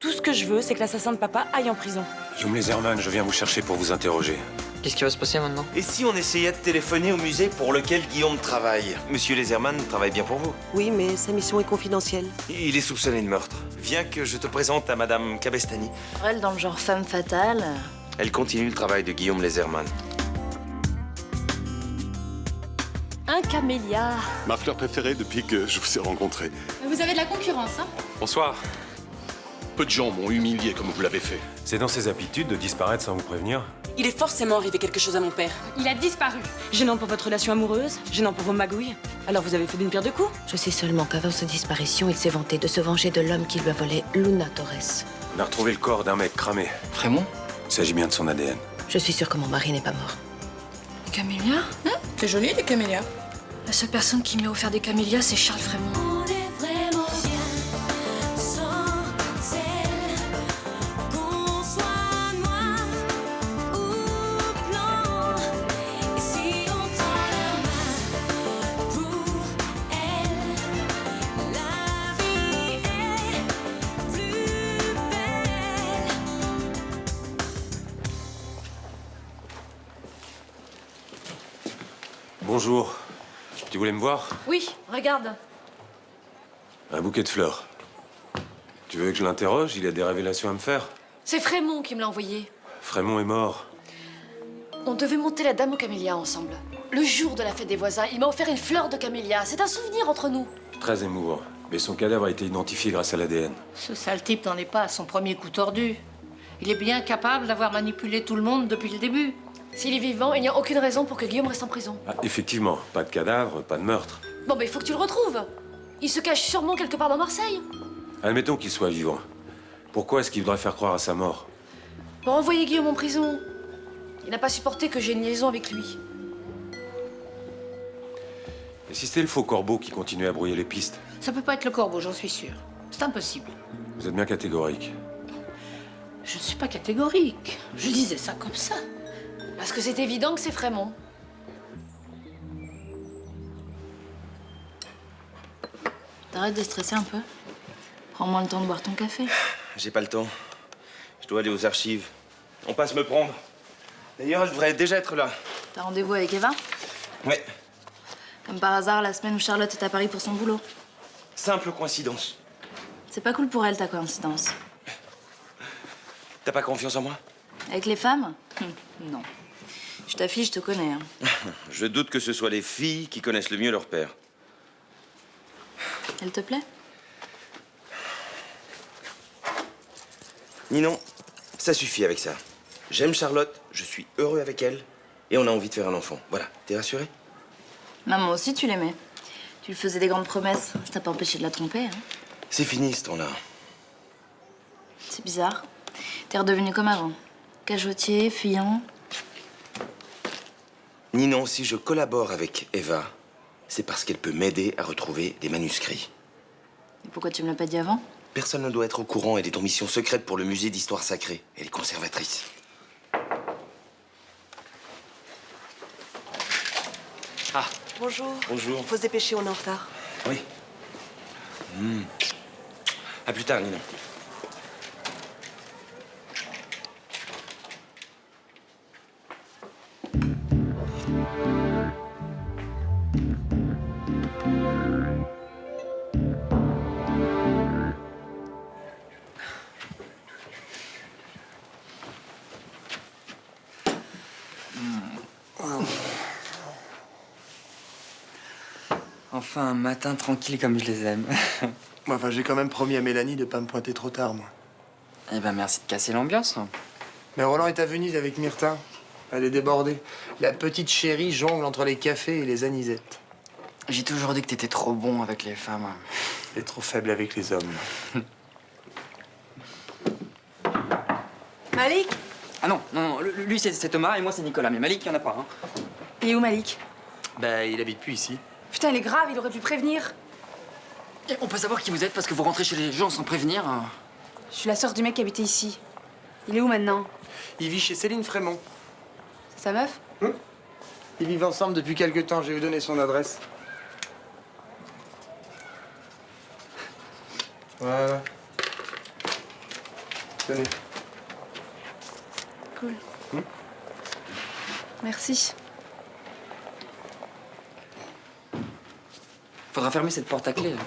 Tout ce que je veux, c'est que l'assassin de papa aille en prison. Guillaume Lézerman, je viens vous chercher pour vous interroger. Qu'est-ce qui va se passer maintenant? Et si on essayait de téléphoner au musée pour lequel Guillaume travaille? Monsieur Lézerman travaille bien pour vous. Oui, mais sa mission est confidentielle. Il est soupçonné de meurtre. Viens que je te présente à Madame Cabestany. Elle, dans le genre femme fatale. Elle continue le travail de Guillaume Lézerman. Un camélia. Ma fleur préférée depuis que je vous ai rencontré. Vous avez de la concurrence, hein? Bonsoir. Peu de gens m'ont humilié comme vous l'avez fait. C'est dans ses habitudes de disparaître sans vous prévenir? Il est forcément arrivé quelque chose à mon père. Il a disparu. Gênant pour votre relation amoureuse, gênant pour vos magouilles. Alors vous avez fait d'une pierre deux coups? Je sais seulement qu'avant sa disparition, il s'est vanté de se venger de l'homme qui lui a volé Luna Torres. On a retrouvé le corps d'un mec cramé. Frémont? Il s'agit bien de son ADN. Je suis sûre que mon mari n'est pas mort. Des camélias? C'est joli, les camélias. La seule personne qui m'a offert des camélias, c'est Charles Frémont. On est vraiment bien sans elle. Qu'on soit noir ou blanc. Et si on tend la main pour elle, la vie est plus belle. Bonjour. Tu voulais me voir? Oui, regarde. Un bouquet de fleurs. Tu veux que je l'interroge? Il a des révélations à me faire. C'est Frémont qui me l'a envoyé. Frémont est mort. On devait monter la dame aux camélias ensemble. Le jour de la fête des voisins, il m'a offert une fleur de camélia. C'est un souvenir entre nous. Très émouvant. Mais son cadavre a été identifié grâce à l'ADN. Ce sale type n'en est pas à son premier coup tordu. Il est bien capable d'avoir manipulé tout le monde depuis le début. S'il est vivant, il n'y a aucune raison pour que Guillaume reste en prison. Ah, effectivement, pas de cadavre, pas de meurtre. Bon, il faut que tu le retrouves. Il se cache sûrement quelque part dans Marseille. Admettons qu'il soit vivant. Pourquoi est-ce qu'il voudrait faire croire à sa mort? Pour envoyer Guillaume en prison. Il n'a pas supporté que j'ai une liaison avec lui. Et si c'était le faux corbeau qui continuait à brouiller les pistes? Ça peut pas être le corbeau, j'en suis sûre. C'est impossible. Vous êtes bien catégorique. Je ne suis pas catégorique. Je disais ça comme ça. Parce que c'est évident que c'est Frémont. T'arrêtes de stresser un peu. Prends-moi le temps de boire ton café. J'ai pas le temps. Je dois aller aux archives. On passe me prendre. D'ailleurs, elle devrait déjà être là. T'as rendez-vous avec Eva? Ouais, Comme par hasard, la semaine où Charlotte est à Paris pour son boulot. simple coïncidence. C'est pas cool pour elle, ta coïncidence. T'as pas confiance en moi? Avec les femmes? Non. Je ta fille, je te connais. Hein. Je doute que ce soit les filles qui connaissent le mieux leur père. Elle te plaît? Ninon, ça suffit avec ça. J'aime Charlotte, je suis heureux avec elle, et on a envie de faire un enfant. Voilà, t'es rassuré? Maman aussi, tu l'aimais. Tu lui faisais des grandes promesses. Ça t'a pas empêché de la tromper, hein. C'est fini ce temps-là. C'est bizarre. T'es redevenu comme avant. Cachotier, fuyant. Ninon, si je collabore avec Eva, c'est parce qu'elle peut m'aider à retrouver des manuscrits. Et pourquoi tu me l'as pas dit avant? Personne ne doit être au courant, elle est en mission secrète pour le musée d'histoire sacrée. Elle est conservatrice. Ah, Bonjour. bonjour. Faut se dépêcher, on est en retard. Oui. À plus tard, Ninon. Enfin, un matin tranquille comme je les aime. Enfin, j'ai quand même promis à Mélanie de pas me pointer trop tard, moi. Eh ben, merci de casser l'ambiance. Mais Roland est à Venise avec Myrtha. Elle est débordée. La petite chérie jongle entre les cafés et les anisettes. J'ai toujours dit que t'étais trop bon avec les femmes. Elle est trop faible avec les hommes. Malik? Ah non, non, non, lui c'est Thomas et moi c'est Nicolas, mais Malik, il y en a pas, hein. Il est où, Malik? Ben, il habite plus ici. Putain, il est grave, il aurait pu prévenir. Et on peut savoir qui vous êtes parce que vous rentrez chez les gens sans prévenir. Je suis la sœur du mec qui habitait ici. Il est où maintenant? Il vit chez Céline Frémont. C'est sa meuf? Ils vivent ensemble depuis quelque temps. Je vais vous donner son adresse. Voilà. Tenez. Cool. Merci. Faudra fermer cette porte à clé. Là.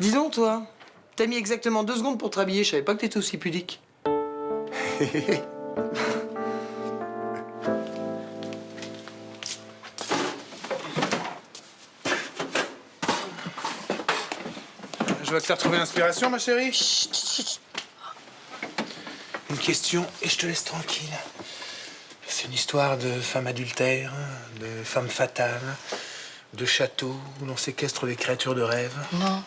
Dis donc, toi, t'as mis exactement 2 secondes pour te rhabiller. Je savais pas que t'étais aussi pudique. Je vois que t'as retrouvé l'inspiration, ma chérie. Chut, chut, chut. Une question et je te laisse tranquille. C'est une histoire de femme adultère, de femme fatale, de château où l'on séquestre les créatures de rêve. Non.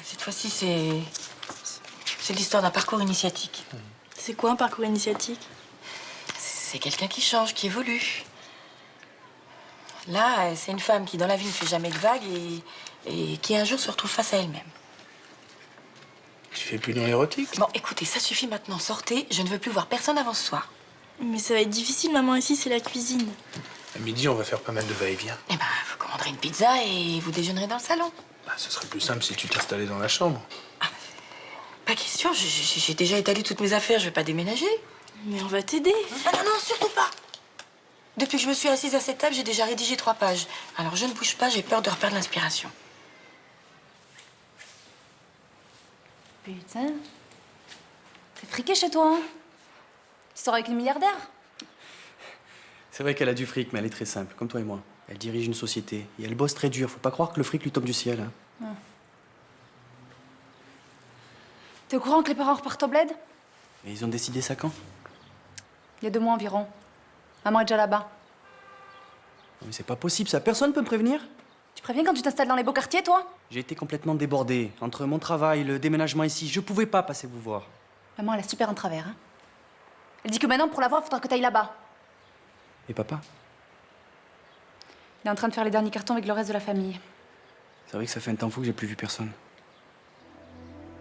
Cette fois-ci, c'est l'histoire d'un parcours initiatique. C'est quoi un parcours initiatique? C'est quelqu'un qui change, qui évolue. Là, c'est une femme qui, dans la vie, ne fait jamais de vagues et qui, un jour, se retrouve face à elle-même. Tu fais plus dans l'érotique? Bon, écoutez, ça suffit maintenant. Sortez. Je ne veux plus voir personne avant ce soir. Mais ça va être difficile, maman. Ici, c'est la cuisine. À midi, on va faire pas mal de va-et-vient. Eh ben, vous commanderez une pizza et vous déjeunerez dans le salon. Bah, ce serait plus simple si tu t'installais dans la chambre. Pas question. J'ai déjà étalé toutes mes affaires. Je vais pas déménager. Mais on va t'aider. Ah non, non, surtout pas. Depuis que je me suis assise à cette table, j'ai déjà rédigé 3 pages. Alors, je ne bouge pas. J'ai peur de reperdre l'inspiration. Putain. C'est friqué chez toi, hein? Tu sors avec une milliardaire? C'est vrai qu'elle a du fric, mais elle est très simple, comme toi et moi. Elle dirige une société et elle bosse très dur. Faut pas croire que le fric lui tombe du ciel. Hein. T'es au courant que les parents repartent au bled? Mais ils ont décidé ça quand? Il y a 2 mois environ. Maman est déjà là-bas. Non, mais c'est pas possible, ça. Personne peut me prévenir? Tu préviens quand tu t'installes dans les beaux quartiers, toi? J'ai été complètement débordé. Entre mon travail, le déménagement ici, je pouvais pas passer vous voir. Maman, elle a super en travers, hein. Elle dit que maintenant, pour la voir, il faudra que t'ailles là-bas. Et papa? Il est en train de faire les derniers cartons avec le reste de la famille. C'est vrai que ça fait un temps fou que j'ai plus vu personne.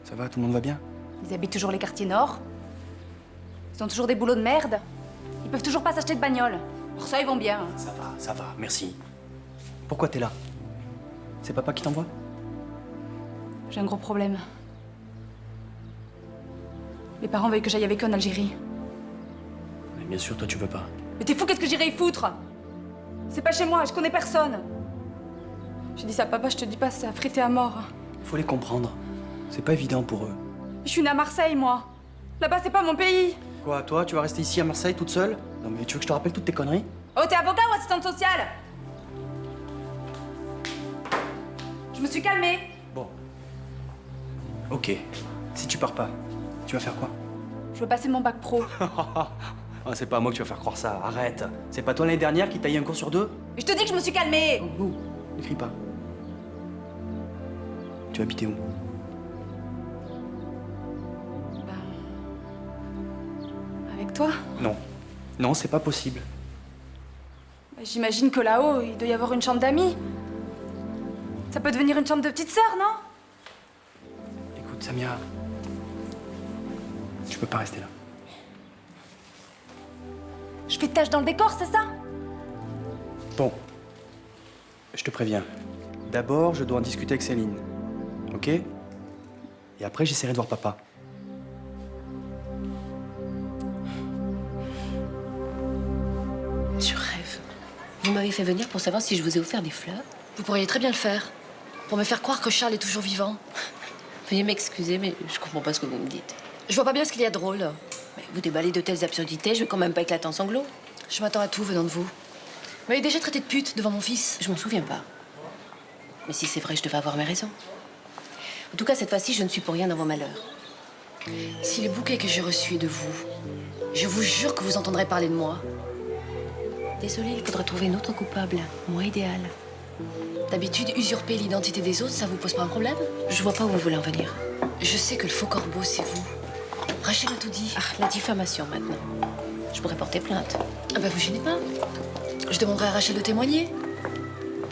Ça va, tout le monde va bien? Ils habitent toujours les quartiers nord. Ils ont toujours des boulots de merde. Ils peuvent toujours pas s'acheter de bagnole. Pour ça, ils vont bien. Ça va, merci. Pourquoi t'es là? C'est papa qui t'envoie? J'ai un gros problème. Les parents veulent que j'aille avec eux en Algérie. Mais bien sûr, toi tu veux pas. Mais t'es fou, qu'est-ce que j'irai y foutre? C'est pas chez moi, je connais personne. J'ai dit ça à papa, je te dis pas, c'est à friter à mort. Faut les comprendre. C'est pas évident pour eux. Je suis née à Marseille, moi. Là-bas, c'est pas mon pays. Quoi, toi, tu vas rester ici à Marseille toute seule? Non mais tu veux que je te rappelle toutes tes conneries? Oh, t'es avocat ou assistante sociale? Je me suis calmée. Bon. Ok. Si tu pars pas, tu vas faire quoi? Je veux passer mon bac pro. Ah, c'est pas à moi que tu vas faire croire ça, arrête. C'est pas toi l'année dernière qui t'a eu un cours sur 2? Mais je te dis que je me suis calmée. Oh, ne crie pas. Tu habitais où? Avec toi? Non. Non, c'est pas possible. J'imagine que là-haut, il doit y avoir une chambre d'amis. Ça peut devenir une chambre de petite sœur, non? Écoute, Samia, je peux pas rester là. Je fais tâche dans le décor, c'est ça? Bon, je te préviens. D'abord, je dois en discuter avec Céline. Ok? Et après, j'essaierai de voir papa. Je rêve. Vous m'avez fait venir pour savoir si je vous ai offert des fleurs. Vous pourriez très bien le faire. Pour me faire croire que Charles est toujours vivant. Veuillez m'excuser, mais je comprends pas ce que vous me dites. Je vois pas bien ce qu'il y a de drôle. Mais vous déballez de telles absurdités, je vais quand même pas éclater en sanglots. Je m'attends à tout venant de vous. Vous m'avez déjà traité de pute devant mon fils. Je m'en souviens pas. Mais si c'est vrai, je devais avoir mes raisons. En tout cas, cette fois-ci, je ne suis pour rien dans vos malheurs. Si le bouquet que j'ai reçu est de vous, je vous jure que vous entendrez parler de moi. Désolée, il faudra trouver une autre coupable, moi idéal. D'habitude, usurper l'identité des autres, ça vous pose pas un problème? Je vois pas où vous voulez en venir. Je sais que le faux corbeau, c'est vous. Rachel a tout dit. Ah, la diffamation maintenant. Je pourrais porter plainte. Ah bah vous gênez pas. Je demanderai à Rachel de témoigner.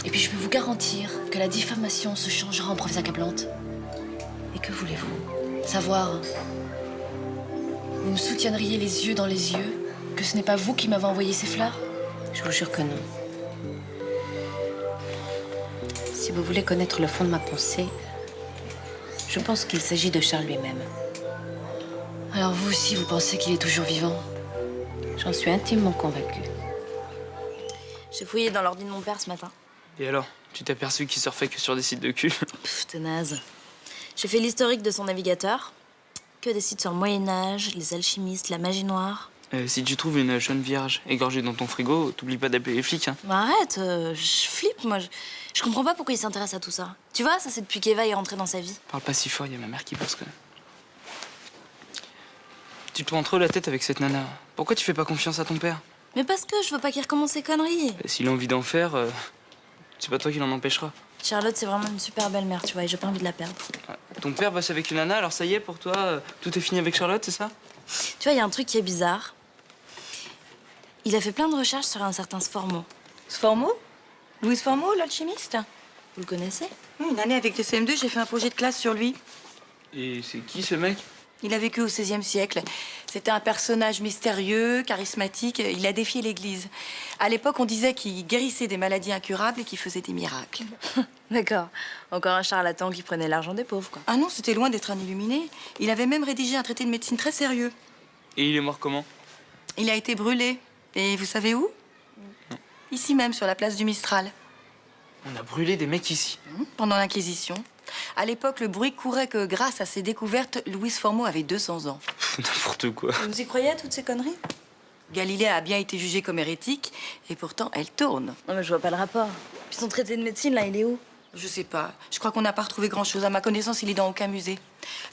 Et puis je peux vous garantir que la diffamation se changera en preuves accablantes. Et que voulez-vous? Savoir. Vous me soutiendriez les yeux dans les yeux que ce n'est pas vous qui m'avez envoyé ces fleurs? Je vous jure que non. Si vous voulez connaître le fond de ma pensée, je pense qu'il s'agit de Charles lui-même. Alors vous aussi, vous pensez qu'il est toujours vivant? J'en suis intimement convaincue. J'ai fouillé dans l'ordi de mon père ce matin. Et alors, tu t'es aperçu qu'il surfait que sur des sites de cul? Pff, t'es naze. J'ai fait l'historique de son navigateur. Que des sites sur le Moyen-Âge, les alchimistes, la magie noire. Si tu trouves une jeune vierge égorgée dans ton frigo, t'oublies pas d'appeler les flics, hein. Bah arrête, je flippe, moi. Je comprends pas pourquoi il s'intéresse à tout ça. Tu vois, ça c'est depuis qu'Eva est rentrée dans sa vie. Parle pas si fort, y a ma mère qui passe quand même. Tu te prends trop la tête avec cette nana. Pourquoi tu fais pas confiance à ton père? Mais parce que je veux pas qu'il recommence ses conneries. S'il a envie d'en faire, c'est pas toi qui l'en empêchera. Charlotte, c'est vraiment une super belle mère, tu vois, et j'ai pas envie de la perdre. Ton père bosse avec une nana, alors ça y est, pour toi, tout est fini avec Charlotte, c'est ça? Tu vois, il y a un truc qui est bizarre. Il a fait plein de recherches sur un certain Sformo. Sformo? Louis Sformo, l'alchimiste? Vous le connaissez? Oui, une année avec le CM2, j'ai fait un projet de classe sur lui. Et c'est qui ce mec? Il a vécu au XVIe siècle. C'était un personnage mystérieux, charismatique. Il a défié l'Église. À l'époque, on disait qu'il guérissait des maladies incurables et qu'il faisait des miracles. D'accord. Encore un charlatan qui prenait l'argent des pauvres, quoi. Ah non, c'était loin d'être un illuminé. Il avait même rédigé un traité de médecine très sérieux. Et il est mort comment? Il a été brûlé. Et vous savez où? Ici même, sur la place du Mistral. On a brûlé des mecs ici. Pendant l'Inquisition. À l'époque, le bruit courait que grâce à ses découvertes, Louis Sformo avait 200 ans. N'importe quoi. Vous y croyez à toutes ces conneries? Galilée a bien été jugée comme hérétique, et pourtant, elle tourne. Non, mais je vois pas le rapport. Puis son traité de médecine, là, il est où? Je sais pas. Je crois qu'on n'a pas retrouvé grand-chose. À ma connaissance, il est dans aucun musée.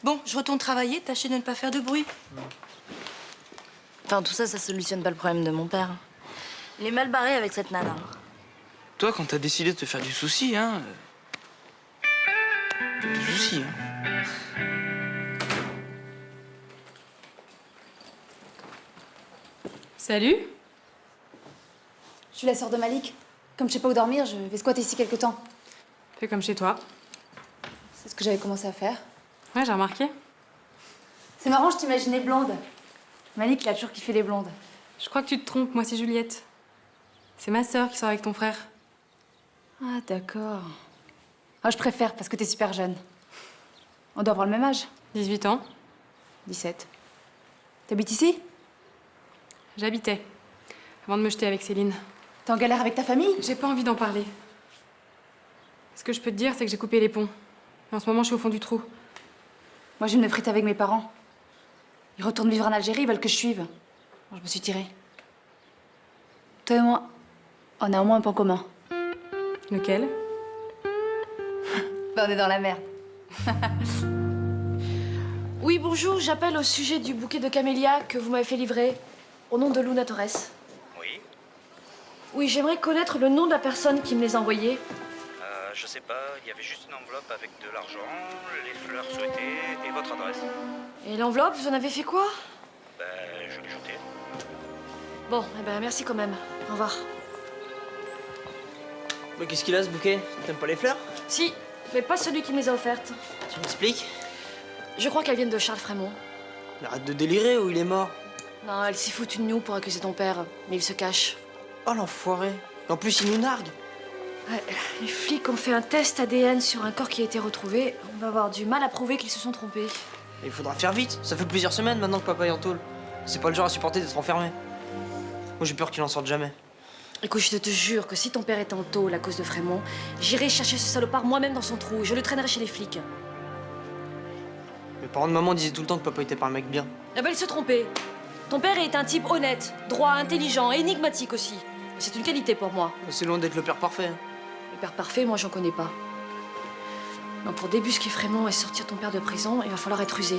Bon, je retourne travailler. Tâchez de ne pas faire de bruit. Enfin, tout ça, ça solutionne pas le problème de mon père. Il est mal barré avec cette nana. Toi, quand t'as décidé de te faire du souci, hein... Du souci, hein. Salut. Je suis la sœur de Malik. Comme je sais pas où dormir, je vais squatter ici quelque temps. Fais comme chez toi. C'est ce que j'avais commencé à faire. Ouais, j'ai remarqué. C'est marrant, je t'imaginais blonde. Malik, il a toujours kiffé les blondes. Je crois que tu te trompes, moi c'est Juliette. C'est ma sœur qui sort avec ton frère. Ah, d'accord. Ah, je préfère parce que t'es super jeune. On doit avoir le même âge. 18 ans. 17. T'habites ici? J'habitais. Avant de me jeter avec Céline. T'es en galère avec ta famille? J'ai pas envie d'en parler. Ce que je peux te dire, c'est que j'ai coupé les ponts. Et en ce moment, je suis au fond du trou. Moi, je viens de me friter avec mes parents. Ils retournent vivre en Algérie, ils veulent que je suive. Alors, je me suis tirée. Toi et moi, on a au moins un point commun. Lequel? On est dans la merde. Oui, bonjour, j'appelle au sujet du bouquet de camélias que vous m'avez fait livrer, au nom de Luna Torres. Oui. Oui, j'aimerais connaître le nom de la personne qui me les a envoyés. Je sais pas, il y avait juste une enveloppe avec de l'argent, les fleurs souhaitées et votre adresse. Et l'enveloppe, vous en avez fait quoi? Ben, je l'ai jetée. Bon, eh ben merci quand même. Au revoir. Mais qu'est-ce qu'il a ce bouquet? T'aimes pas les fleurs? Si, mais pas celui qui me les a offertes. Tu m'expliques? Je crois qu'elles viennent de Charles Frémont. Mais arrête de délirer ou il est mort? Non, elle s'y fout une noue pour accuser ton père, mais il se cache. Oh l'enfoiré. En plus, il nous nargue. Ouais, les flics ont fait un test ADN sur un corps qui a été retrouvé. On va avoir du mal à prouver qu'ils se sont trompés. Il faudra faire vite. Ça fait plusieurs semaines maintenant que papa est en tôle. C'est pas le genre à supporter d'être enfermé. Moi, j'ai peur qu'il en sorte jamais. Écoute, je te jure que si ton père est en tôle à cause de Frémont, j'irai chercher ce salopard moi-même dans son trou et je le traînerai chez les flics. Mes parents de maman disaient tout le temps que papa était pas un mec bien. Eh ben, il se trompait. Ton père est un type honnête, droit, intelligent et énigmatique aussi. C'est une qualité pour moi. C'est loin d'être le père parfait. Hein. Le père parfait, moi, j'en connais pas. Non, pour débusquer Frémont et sortir ton père de prison, il va falloir être rusé.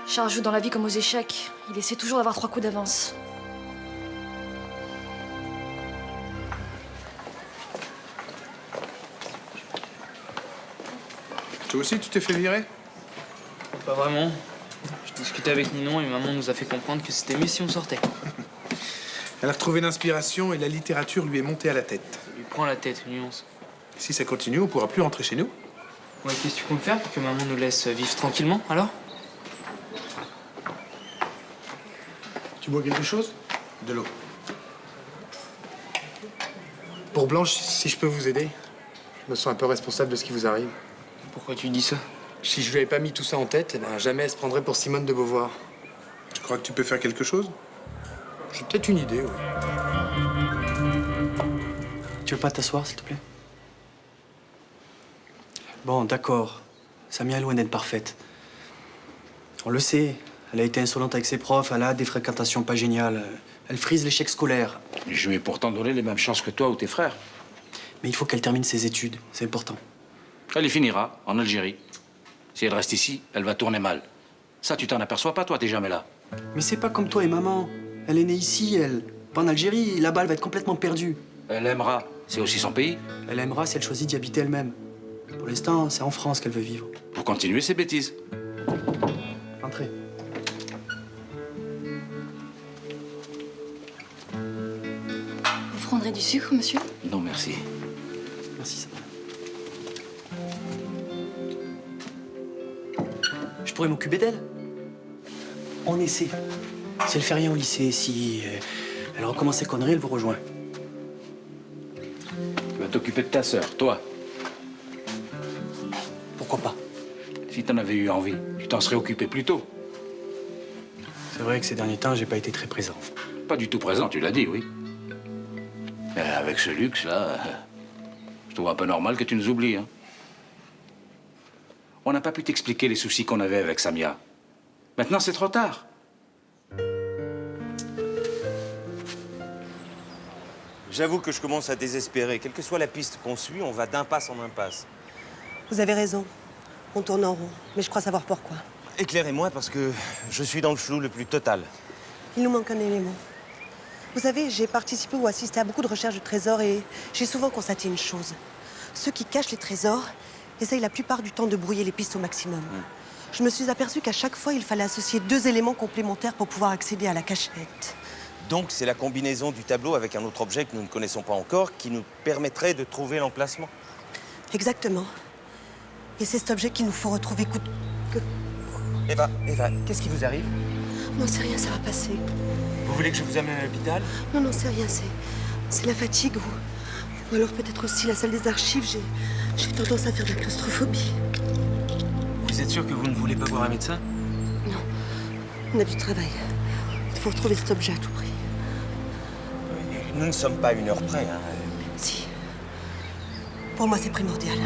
Charles joue dans la vie comme aux échecs. Il essaie toujours d'avoir 3 coups d'avance. Toi aussi, tu t'es fait virer? Pas vraiment. Je discutais avec Ninon et maman nous a fait comprendre que c'était mieux si on sortait. Elle a retrouvé l'inspiration et la littérature lui est montée à la tête. Ça lui prend la tête, une nuance. Si ça continue, on pourra plus rentrer chez nous. Ouais, qu'est-ce que tu comptes faire pour que maman nous laisse vivre tranquillement, alors? Tu bois quelque chose? De l'eau. Pour Blanche, si je peux vous aider, je me sens un peu responsable de ce qui vous arrive. Pourquoi tu dis ça? Si je lui avais pas mis tout ça en tête, eh ben, jamais elle se prendrait pour Simone de Beauvoir. Tu crois que tu peux faire quelque chose? J'ai peut-être une idée, ouais. Tu veux pas t'asseoir, s'il te plaît? Bon, d'accord. Samia est loin d'être parfaite. On le sait. Elle a été insolente avec ses profs, elle a des fréquentations pas géniales. Elle frise l'échec scolaire. Je lui ai pourtant donné les mêmes chances que toi ou tes frères. Mais il faut qu'elle termine ses études, c'est important. Elle y finira, en Algérie. Si elle reste ici, elle va tourner mal. Ça, tu t'en aperçois pas, toi, t'es jamais là. Mais c'est pas comme toi et maman. Elle est née ici, elle. Pas en Algérie, là-bas, elle va être complètement perdue. Elle aimera. C'est aussi son pays. Elle aimera si elle choisit d'y habiter elle-même. Pour l'instant, c'est en France qu'elle veut vivre. Pour continuer ses bêtises. Entrez. Vous prendrez du sucre, monsieur? Non, merci. Merci, Samia. Je pourrais m'occuper d'elle. On essaie. Si elle fait rien au lycée, si elle recommence ses conneries, elle vous rejoint. Tu vas t'occuper de ta sœur, toi. Pourquoi pas? Si t'en avais eu envie, tu t'en serais occupé plus tôt. C'est vrai que ces derniers temps, j'ai pas été très présent. Pas du tout présent, tu l'as dit, oui. Mais avec ce luxe-là, je trouve un peu normal que tu nous oublies, hein. On n'a pas pu t'expliquer les soucis qu'on avait avec Samia. Maintenant, c'est trop tard. J'avoue que je commence à désespérer. Quelle que soit la piste qu'on suit, on va d'impasse en impasse. Vous avez raison. On tourne en rond. Mais je crois savoir pourquoi. Éclairez-moi parce que je suis dans le flou le plus total. Il nous manque un élément. Vous savez, j'ai participé ou assisté à beaucoup de recherches de trésors et j'ai souvent constaté une chose. Ceux qui cachent les trésors essayent la plupart du temps de brouiller les pistes au maximum. Je me suis aperçue qu'à chaque fois, il fallait associer 2 éléments complémentaires pour pouvoir accéder à la cachette. Donc, c'est la combinaison du tableau avec un autre objet que nous ne connaissons pas encore qui nous permettrait de trouver l'emplacement. Exactement. Et c'est cet objet qu'il nous faut retrouver coûte que... Eva, qu'est-ce qui vous arrive? Non, c'est rien, ça va passer. Vous voulez que je vous amène à l'hôpital? Non, non, c'est rien, c'est la fatigue ou alors peut-être aussi la salle des archives. J'ai tendance à faire de la claustrophobie. Vous êtes sûr que vous ne voulez pas voir un médecin? Non, on a du travail. Il faut retrouver cet objet à tout prix. Nous ne sommes pas à 1 heure près, hein. Si. Pour moi, c'est primordial.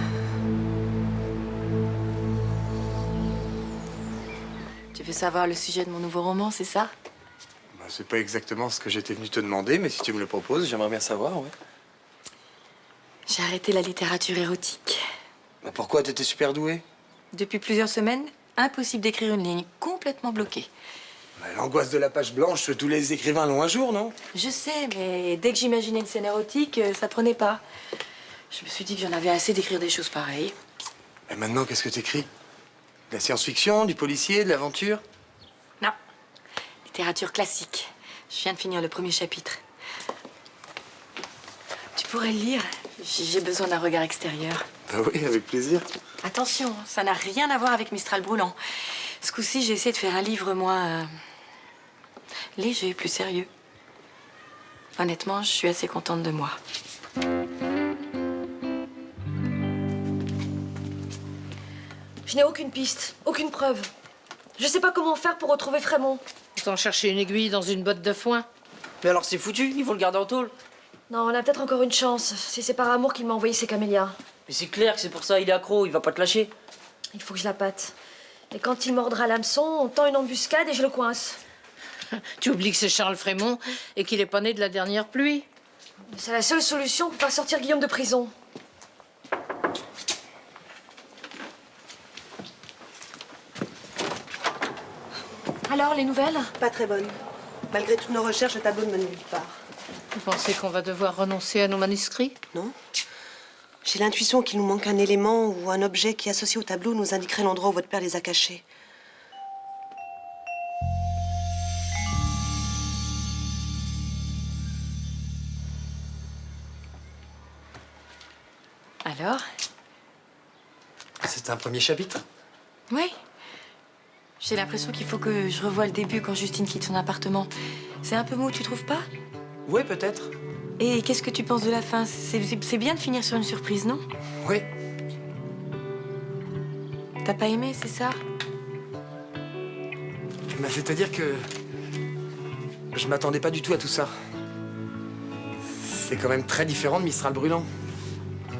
Tu veux savoir le sujet de mon nouveau roman, c'est ça? Bah, c'est pas exactement ce que j'étais venu te demander, mais si tu me le proposes, j'aimerais bien savoir, ouais. J'ai arrêté la littérature érotique. Bah, pourquoi? T'étais super douée. Depuis plusieurs semaines, impossible d'écrire une ligne, complètement bloquée. Bah, l'angoisse de la page blanche, tous les écrivains l'ont un jour, non? Je sais, mais dès que j'imaginais une scène érotique, ça prenait pas. Je me suis dit que j'en avais assez d'écrire des choses pareilles. Et maintenant, qu'est-ce que t'écris? De la science-fiction, du policier, de l'aventure? Non. Littérature classique. Je viens de finir le premier chapitre. Tu pourrais le lire. J'ai besoin d'un regard extérieur. Bah oui, avec plaisir. Attention, ça n'a rien à voir avec Mistral brûlant. Ce coup-ci, j'ai essayé de faire un livre moins... léger, plus sérieux. Honnêtement, je suis assez contente de moi. Je n'ai aucune piste, aucune preuve. Je sais pas comment faire pour retrouver Frémont. Autant chercher une aiguille dans une botte de foin. Mais alors c'est foutu, il faut le garder en tôle. Non, on a peut-être encore une chance. Si c'est par amour qu'il m'a envoyé ces camélias. Mais c'est clair que c'est pour ça, il est accro, il va pas te lâcher. Il faut que je la pâte. Et quand il mordra l'hameçon, on tend une embuscade et je le coince. Tu oublies que c'est Charles Frémont et qu'il est pas né de la dernière pluie. C'est la seule solution pour faire sortir Guillaume de prison. Alors, les nouvelles? Pas très bonnes. Malgré toutes nos recherches, le tableau ne mène nulle part. Vous pensez qu'on va devoir renoncer à nos manuscrits? Non. J'ai l'intuition qu'il nous manque un élément ou un objet qui, associé au tableau, nous indiquerait l'endroit où votre père les a cachés. Alors? C'est un premier chapitre. Oui. J'ai l'impression qu'il faut que je revoie le début quand Justine quitte son appartement. C'est un peu mou, tu trouves pas? Ouais, peut-être. Et qu'est-ce que tu penses de la fin? C'est bien de finir sur une surprise, non? Oui. T'as pas aimé, c'est ça? Bah, c'est-à-dire que je m'attendais pas du tout à tout ça. C'est quand même très différent de Mistral brûlant.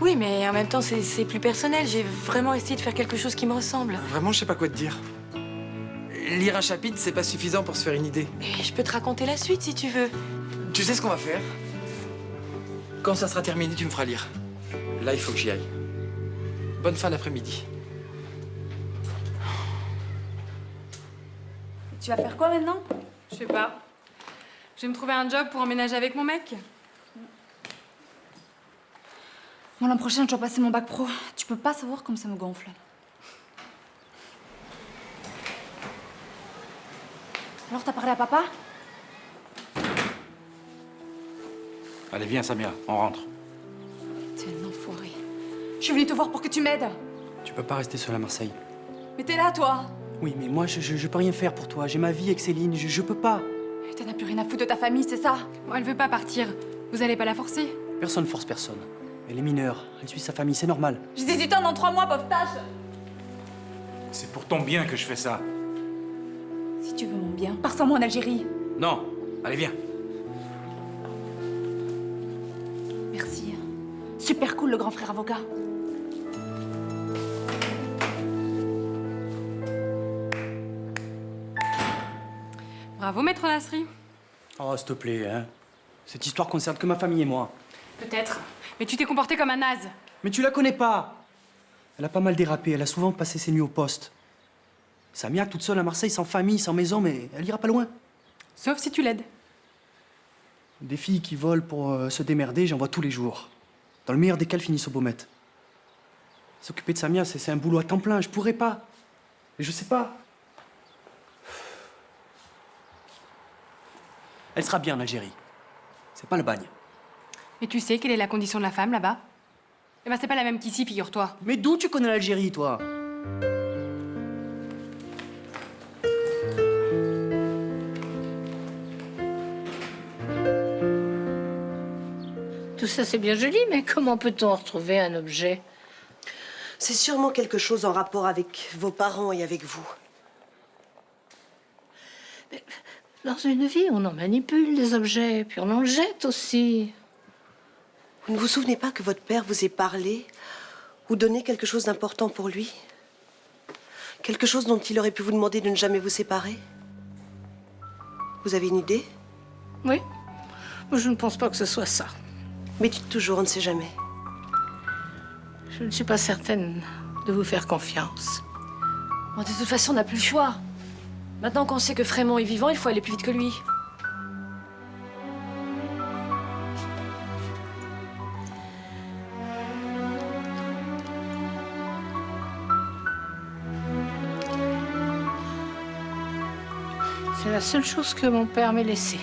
Oui, mais en même temps, c'est plus personnel. J'ai vraiment essayé de faire quelque chose qui me ressemble. Vraiment, je sais pas quoi te dire. Lire un chapitre, c'est pas suffisant pour se faire une idée. Mais je peux te raconter la suite si tu veux. Tu sais ce qu'on va faire? Quand ça sera terminé, tu me feras lire. Là, il faut que j'y aille. Bonne fin d'après-midi. Tu vas faire quoi maintenant? Je sais pas. Je vais me trouver un job pour emménager avec mon mec. Moi, l'an prochain, je dois passer mon bac pro. Tu peux pas savoir comme ça me gonfle. Alors, t'as parlé à papa? Allez, viens, Samia, on rentre. T'es un enfoiré. Je suis venue te voir pour que tu m'aides. Tu peux pas rester seule à Marseille. Mais t'es là, toi. Oui, mais moi, je peux rien faire pour toi. J'ai ma vie avec Céline, je peux pas. Et t'en as plus rien à foutre de ta famille, c'est ça? Bon, elle veut pas partir. Vous allez pas la forcer? Personne force personne. Elle est mineure, elle suit sa famille, c'est normal. J'ai 18 ans dans 3 mois, pauvre tâche. C'est pour ton bien que je fais ça. Si tu veux mon bien, pars sans moi en Algérie. Non, allez, viens. Merci. Super cool, le grand frère avocat. Bravo, maître Nasri. Oh, s'il te plaît, hein. Cette histoire concerne que ma famille et moi. Peut-être. Mais tu t'es comporté comme un naze. Mais tu la connais pas. Elle a pas mal dérapé, elle a souvent passé ses nuits au poste. Samia, toute seule à Marseille, sans famille, sans maison, mais elle ira pas loin. Sauf si tu l'aides. Des filles qui volent pour se démerder, j'en vois tous les jours. Dans le meilleur des cas, elles finissent au Baumette. S'occuper de Samia, c'est un boulot à temps plein, je pourrais pas. Et je sais pas. Elle sera bien en Algérie. C'est pas le bagne. Mais tu sais quelle est la condition de la femme là-bas? Eh ben, c'est pas la même qu'ici, figure-toi. Mais d'où tu connais l'Algérie, toi? Tout ça, c'est bien joli, mais comment peut-on retrouver un objet? C'est sûrement quelque chose en rapport avec vos parents et avec vous. Dans une vie, on en manipule des objets, puis on en jette aussi. Vous ne vous souvenez pas que votre père vous ait parlé ou donné quelque chose d'important pour lui? Quelque chose dont il aurait pu vous demander de ne jamais vous séparer? Vous avez une idée? Oui. Moi, je ne pense pas que ce soit ça. Mais dites toujours, on ne sait jamais. Je ne suis pas certaine de vous faire confiance. Bon, de toute façon, on n'a plus le choix. Maintenant qu'on sait que Frémont est vivant, il faut aller plus vite que lui. C'est la seule chose que mon père m'ait laissée.